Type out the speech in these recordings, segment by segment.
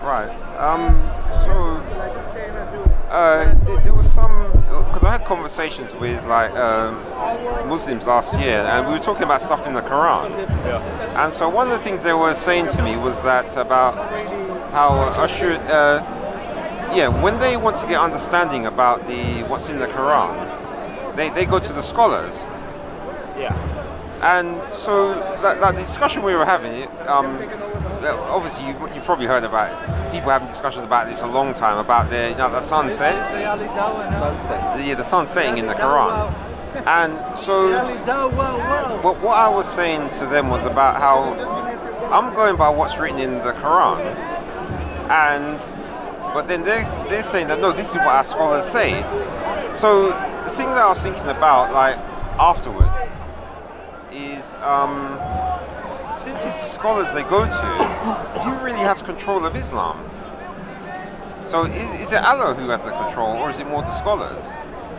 Right. There was some because I had conversations with like Muslims last year, and we were talking about stuff in the Quran. Yeah. And so one of the things they were saying to me was that about how I should, when they want to get understanding about what's in the Quran, they go to the scholars. Yeah. And so the discussion we were having, obviously you probably heard about it. People having discussions about this a long time about the sunset. Sunset. Yeah, the sun setting in the Quran. And so what I was saying to them was about how I'm going by what's written in the Quran, but then they're saying that no, this is what our scholars say. So the thing that I was thinking about, like afterwards, is since it's the scholars they go to, who really has control of Islam? So is it Allah who has the control, or is it more the scholars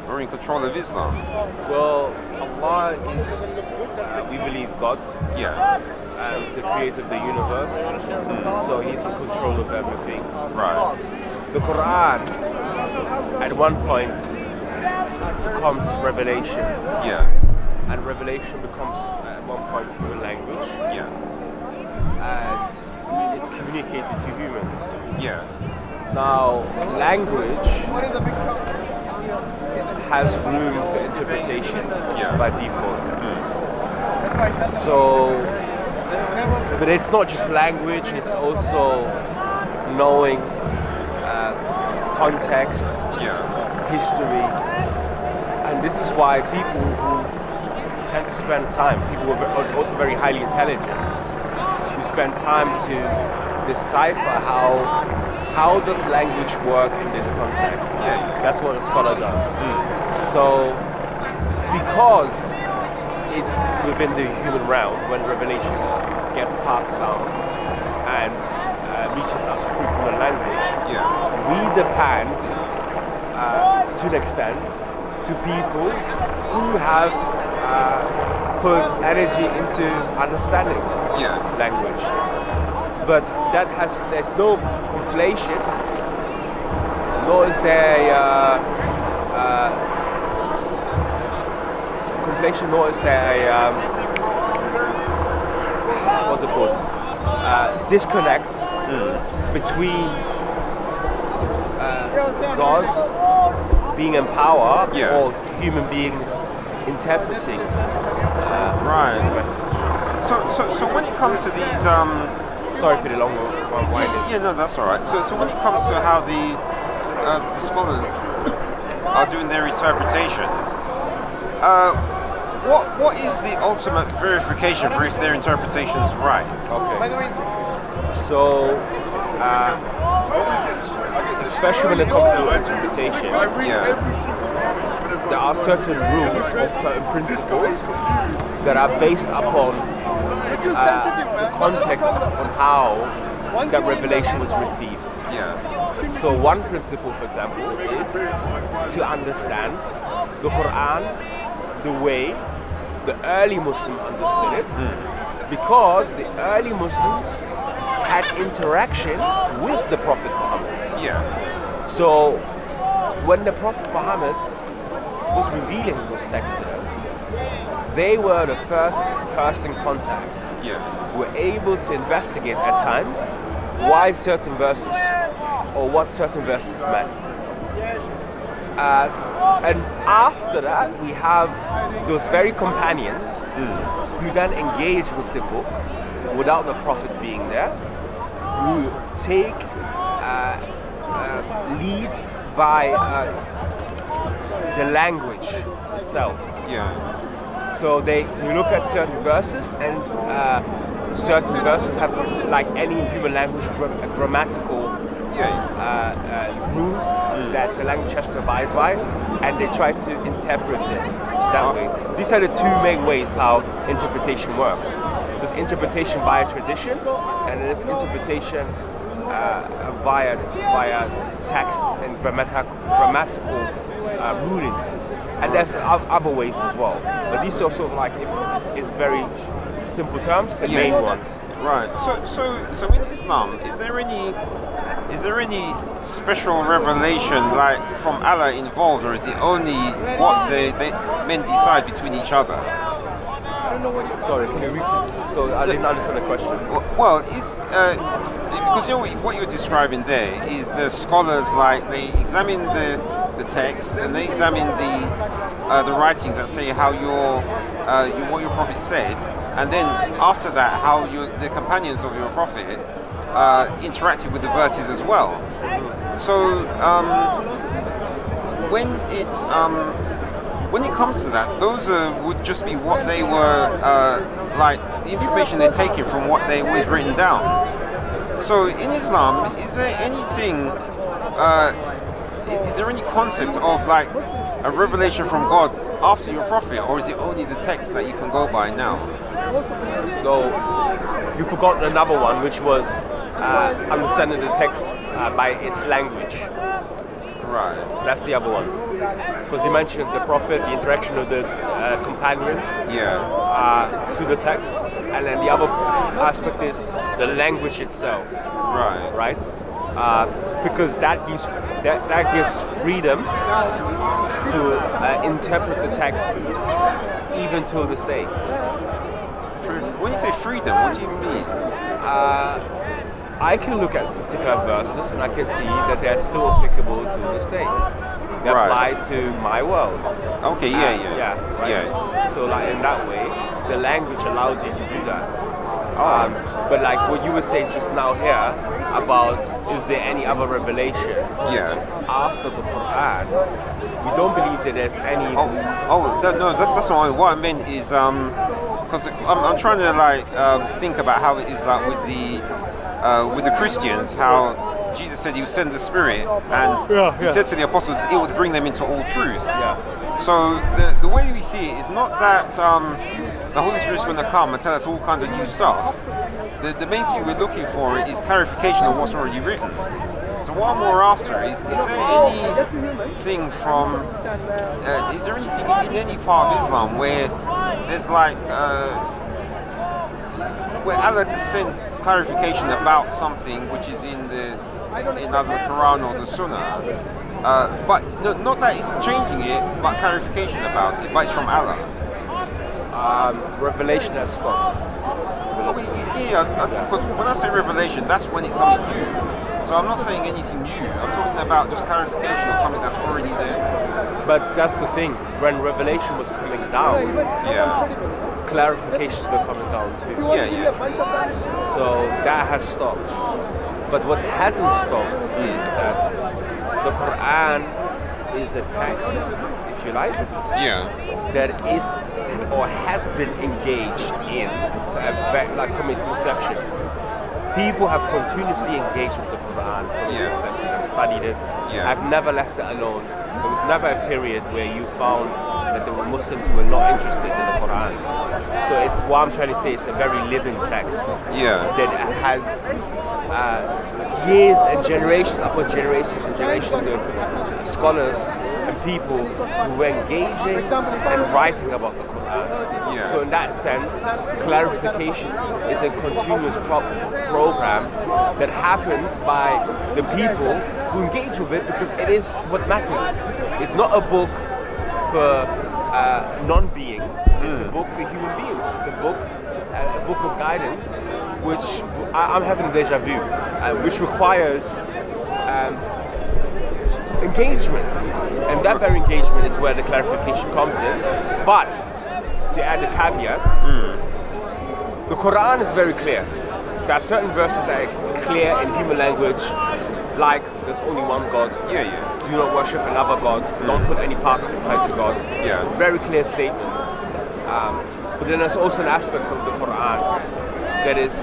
who are in control of Islam? Well, Allah is, we believe, God. Yeah. As the creator of the universe. So He's in control of everything. Right. The Quran, at one point, becomes revelation. Yeah. And revelation becomes, at one point, human language. Yeah. And it's communicated to humans. Yeah. Now, language has room for interpretation by default. So, but it's not just language, it's also knowing context, history, and this is why people who tend to spend time, people who are also very highly intelligent, who spend time to decipher how does language work in this context. That's what a scholar does. So because it's within the human realm, when revelation gets passed down and reaches us through human language, we depend to an extent to people who have put energy into understanding language. But there's no conflation, nor is there conflation, nor is there what's it called? Disconnect between God being in power or human beings interpreting the message. So when it comes to these sorry for the long one. Yeah, no, that's all right. So when it comes to how the scholars are doing their interpretations, what is the ultimate verification for if their interpretation is right? Okay. So, especially when it comes to interpretation, there are certain rules or certain principles that are based upon the context on how that revelation was received. So one principle, for example, is to understand the Quran the way the early Muslims understood it, because the early Muslims had interaction with the Prophet Muhammad. So when the Prophet Muhammad was revealing those texts to them, they were the first person contacts who were able to investigate at times why certain verses or what certain verses meant. And after that, we have those very companions who then engage with the book without the Prophet being there, who take lead by the language itself. So they look at certain verses, and certain verses have, like any human language, grammatical rules that the language has to abide by, and they try to interpret it that way. These are the two main ways how interpretation works. So it's interpretation via tradition, and it is interpretation via text and grammatical rulings. And there's other ways as well. But these are sort of like, in very simple terms, the Yeah. main ones. Right. So in Islam, is there any special revelation like from Allah involved, or is it only what the men decide between each other? Sorry, can you repeat? So I didn't understand the question. Well, because what you're describing there is the scholars, like, they examine the text and they examine the writings that say how what your prophet said, and then after that how the companions of your prophet interacted with the verses as well. So when it comes to that, those would just be what they were, like the information they're taking from what they was written down. So in Islam, is there anything, is there any concept of like a revelation from God after your prophet, or is it only the text that you can go by now? So you forgot another one, which was understanding the text by its language. Right. That's the other one. Because you mentioned the prophet, the interaction of the companions to the text, and then the other aspect is the language itself. Right. Right? Because that gives freedom to interpret the text even till this day. When you say freedom, what do you mean? I can look at particular verses and I can see that they're still applicable to this day. They apply to my world. Okay, Right? So like in that way, the language allows you to do that. But like what you were saying just now here about is there any other revelation after the Quran, we don't believe that there's any. That's not what I meant is because I'm trying to like think about how it is like with the Christians, how Jesus said he would send the Spirit, and he said to the apostles it would bring them into all truth. So the way we see it is not that the Holy Spirit's going to come and tell us all kinds of new stuff. The main thing we're looking for is clarification of what's already written. So what I'm more after is there anything from, is there anything in any part of Islam where there's like, where Allah can send clarification about something which is in either the Quran or the Sunnah, but not that it's changing it, but clarification about it, but it's from Allah. Revelation has stopped. Because when I say revelation, that's when it's something new. So I'm not saying anything new. I'm talking about just clarification of something that's already there. But that's the thing. When revelation was coming down, clarifications were coming down too. So that has stopped. But what hasn't stopped is that the Quran is a text, if you like, that is or has been engaged in, like from its inception. People have continuously engaged with the Quran from its inception. I've studied it. I've never left it alone. There was never a period where you found that there were Muslims who were not interested in the Quran. So it's what I'm trying to say. It's a very living text that has years and generations upon generations and generations of scholars and people who were engaging and writing about the Quran. So in that sense, clarification is a continuous program that happens by the people who engage with it, because it is what matters. It's not a book for non-beings. It's a book for human beings. It's a book of guidance, which I'm having deja vu, which requires engagement, and that very engagement is where the clarification comes in. But to add a caveat, the Quran is very clear. There are certain verses that are clear in human language, like there's only one God. Do not worship another God. Don't put any partners aside to God. Very clear statements. But then there's also an aspect of the Quran that is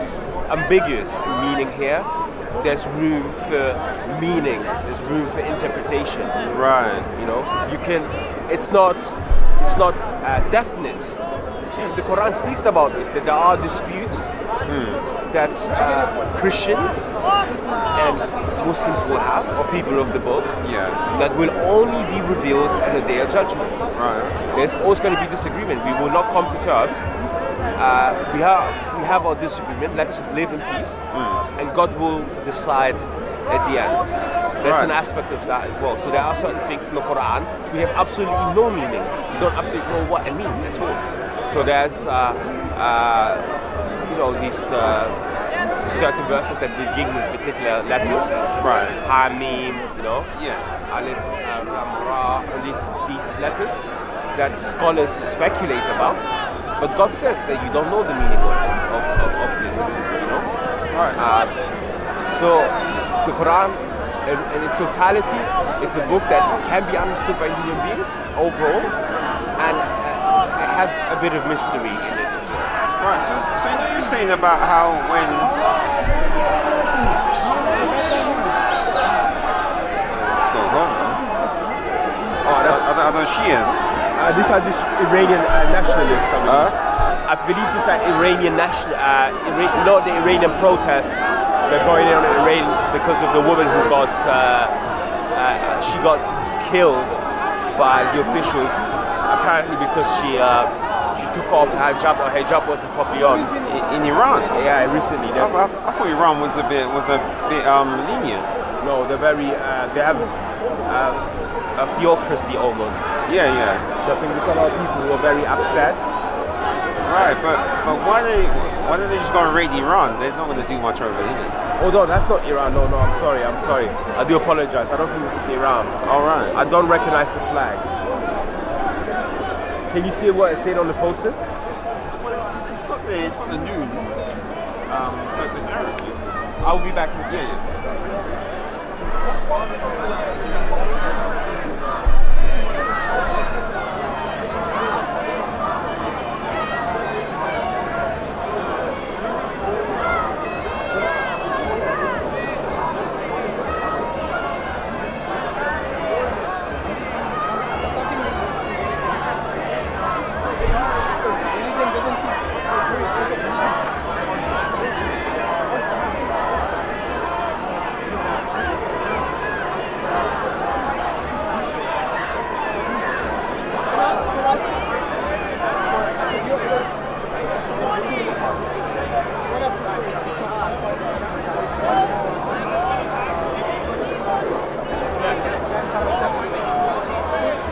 ambiguous in meaning here. There's room for meaning. There's room for interpretation. Right. You know, you can. It's not definite. The Quran speaks about this, that there are disputes that Christians and Muslims will have, or people of the book, that will only be revealed at the day of judgment. Right. There's always going to be disagreement. We will not come to terms we have our disagreement. Let's live in peace, and God will decide at the end. There's an aspect of that as well. So there are certain things in the Quran we have absolutely no meaning. We don't absolutely know what it means at all. So there's these certain verses that begin with particular letters. Right. Hamim, Yeah. Alif, Lam, Ra, and these letters that scholars speculate about. But God says that you don't know the meaning of this, Right. So the Quran in its totality is a book that can be understood by human beings overall, and it has a bit of mystery in it as well. Right, so you're saying about how when what's going on, man? Are those Shias? These are just Iranian nationalists. I believe these are Iranian not the Iranian protests. They're going on in Iran because of the woman who got she got killed by the officials. Apparently because she took off her hijab, or hijab wasn't properly on. In Iran? Yeah, recently. I thought Iran was a bit lenient. No, they're very they have a theocracy almost. Yeah. So I think there's a lot of people who are very upset. Right, but why don't they just go and raid Iran? They're not going to do much over here. Oh no, that's not Iran. No, I'm sorry. I do apologize. I don't think this is Iran. All right. I don't recognize the flag. Can you see what it's saying on the posters? Well, it's got the noon. So it's Arabic. I'll be back. Yeah.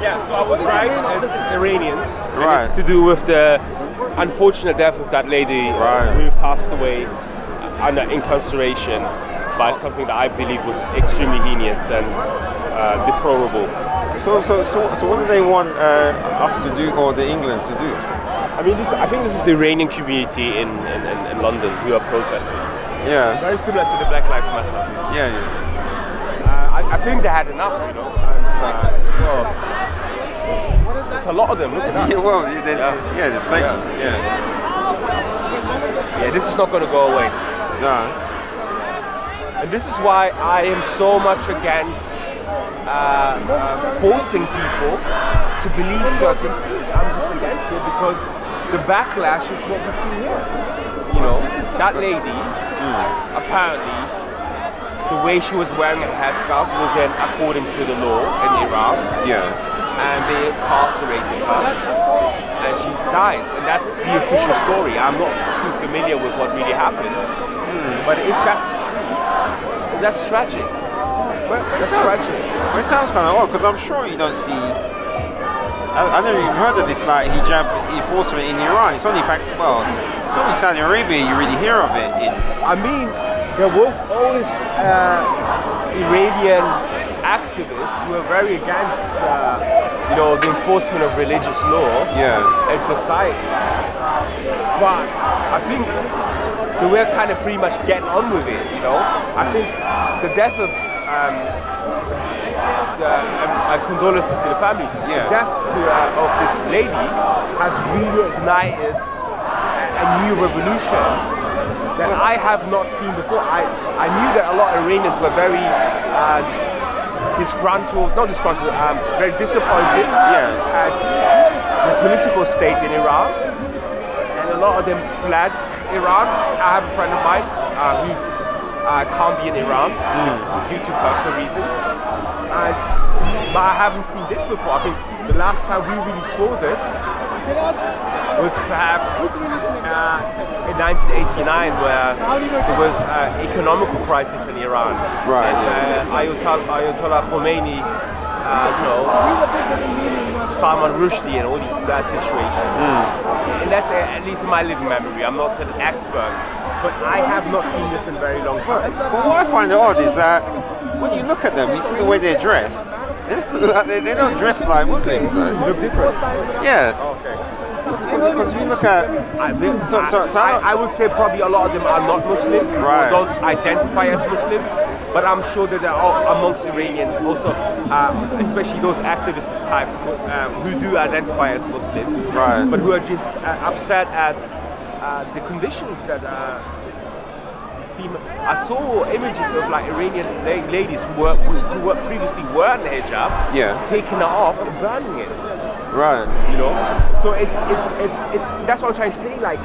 Yeah, so I was right. It's Iranians. Right. And it's to do with the unfortunate death of that lady who passed away under incarceration by something that I believe was extremely heinous and deplorable. So what do they want us to do, or the England to do? I think this is the Iranian community in London who are protesting. Yeah. Very similar to the Black Lives Matter. Yeah. I think they had enough, and there's a lot of them. Look at that. Yeah, well, there's plenty. Yeah, this is not going to go away. No. And this is why I am so much against forcing people to believe certain things. I'm just against it because the backlash is what we see here. That lady, apparently, the way she was wearing a headscarf wasn't according to the law in Iran. Yeah. And they incarcerated her, and she died. And that's the official story. I'm not too familiar with what really happened, but if that's true, that's tragic. That's tragic. Well, it sounds kind of odd because I'm sure you don't see. I never even heard of this hijab enforcement in Iran. It's only Saudi Arabia you really hear of it in. There was always Iranian activists who were very against, the enforcement of religious law in society. But I think they were kind of pretty much getting on with it. I think the death of condolences to the family. The death of this lady has really ignited a new revolution that I have not seen before. I knew that a lot of Iranians were very very disappointed at the political state in Iran, and a lot of them fled Iran. I have a friend of mine who can't be in Iran due to personal reasons, but I haven't seen this before. I think the last time we really saw this was perhaps in 1989, where there was economical crisis in Iran. Right. And Ayatollah Khomeini, Salman Rushdie, and all that situation. And that's at least in my living memory. I'm not an expert, but I have not seen this in a very long time. But what I find odd is that when you look at them, you see the way they're dressed. They don't dress like Muslims. They look different. Yeah. Okay. Because if you look at, I would say probably a lot of them are not Muslim, Right. or don't identify as Muslims, but I'm sure that there are amongst Iranians also, especially those activist type who do identify as Muslims, Right. but who are just upset at the conditions that these female. I saw images of like Iranian ladies who were previously wearing hijab, taking it off and burning it. right. You know, so it's that's what I'm trying to say. Like,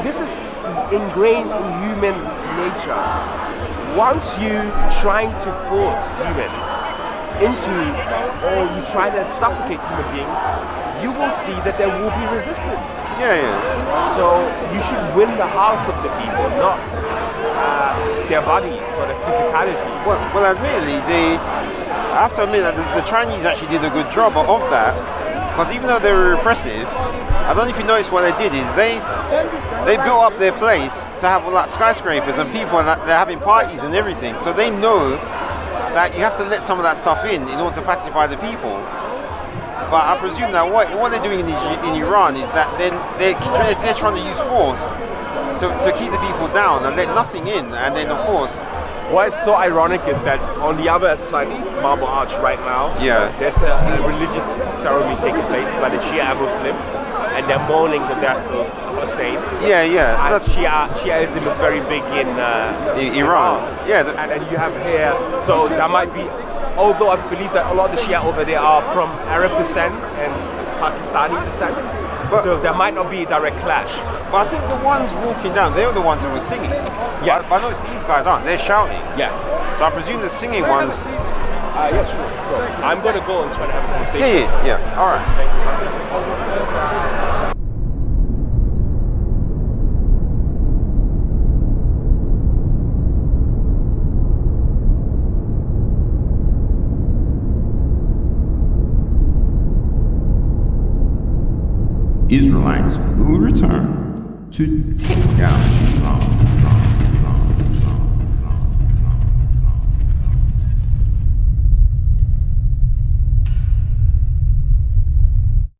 this is ingrained in human nature. Once you trying to force human into, or you try to suffocate human beings, you will see that there will be resistance. Yeah. So you should win the hearts of the people, not their bodies or their physicality. Well, admittedly, I have to admit that the Chinese actually did a good job of that, because even though they were repressive, I don't know if you noticed what they did is they built up their place to have like skyscrapers and people, and they're having parties and everything. So they know that you have to let some of that stuff in order to pacify the people. But I presume that what they're doing in Iran is that they're trying to use force to keep the people down and let nothing in, and then of course. What's so ironic is that on the other side of Marble Arch right now, there's a religious ceremony taking place by the Shia Muslims, and they're mourning the death of Hussein. Yeah. And Shiaism is very big in Iran. Yeah. And then you have here, so that might be, although I believe that a lot of the Shia over there are from Arab descent and Pakistani descent, so there might not be a direct clash. But I think the ones walking down, they were the ones who were singing. Yeah. But I notice these guys aren't. They're shouting. Yeah. So I presume the singing ones. Yeah, sure. I'm going to go and try to have a conversation. Yeah. All right. Thank you. Israelites will return to take down Islam.